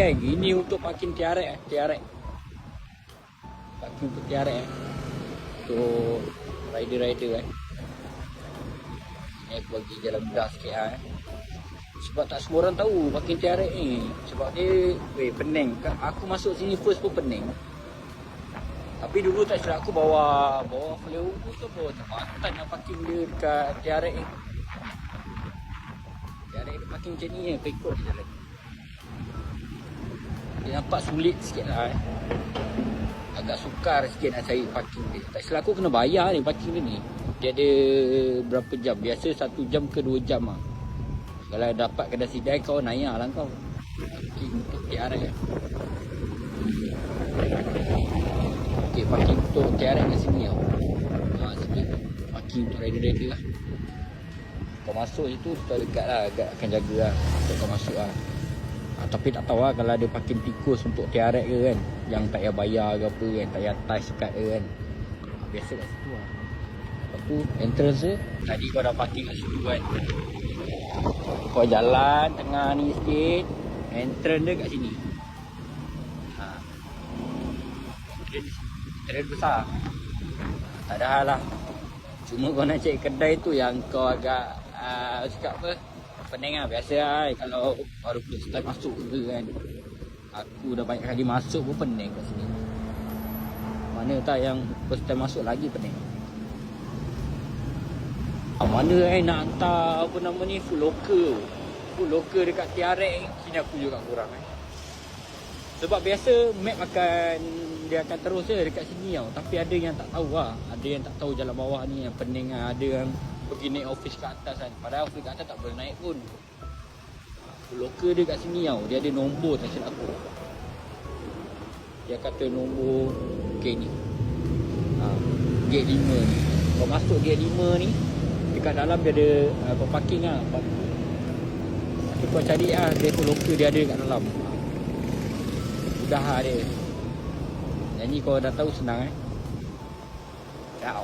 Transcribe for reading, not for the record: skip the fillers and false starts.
Ini untuk parking tiarek. Parking untuk tiarek. Untuk rider. Ni aku bagi jalan mudah sikit Sebab tak semua orang tahu parking tiarek ni. Sebab dia pening. Aku masuk sini first pun pening. Tapi dulu tak silap aku bawa flyover tu bawa tempatan yang parking dia dekat tiarek ni. Tiarek dia parking macam ni kau ikut je jalan. Dia nampak sulit sikit agak sukar sikit nak cari parking dia. Tak silap aku kena bayar ni parking dia ni. Dia ada berapa jam? Biasa 1 jam ke 2 jam Kalau dapat kedai sidai kau naya lah kau. Parking untuk tiarek Okey, parking untuk tiarek kat sini sini parking untuk rider lah. Kau masuk situ dekat lah, agak akan jaga untuk kau masuk tapi tak tahu kalau ada parking tikus untuk tiarek ke kan, yang tak payah bayar ke apa kan, tak payah touch card ke kan. Biasa kat situ Lepas tu entrance dia tadi kau dah parking kat situ kan. Kau jalan tengah ni sikit, entrance dia kat sini. Entrance besar. Tak ada hal lah. Cuma kau nak cari kedai tu yang kau agak cakap apa, pening biasa kalau baru first time masuk ke kan. Aku dah banyak kali masuk pun pening kat sini. Mana tak yang first time masuk lagi pening. Mana nak hantar apa nama ni, full locker dekat tiarek sini aku juga kurang Sebab biasa map dia akan terus dekat sini tapi ada yang tak tahu ada yang tak tahu jalan bawah ni yang pening ada yang pergi naik office kat atas padahal office kat atas tak boleh naik pun. Locker dia kat sini dia ada nombor tak silap aku. Dia kata nombor ni gate 5 ni. Kau masuk gate 5 ni, dekat dalam dia ada parking Tapi kau cari dia tu locker dia ada dekat dalam. Mudah dia. Yang ni kau dah tahu senang Ciao.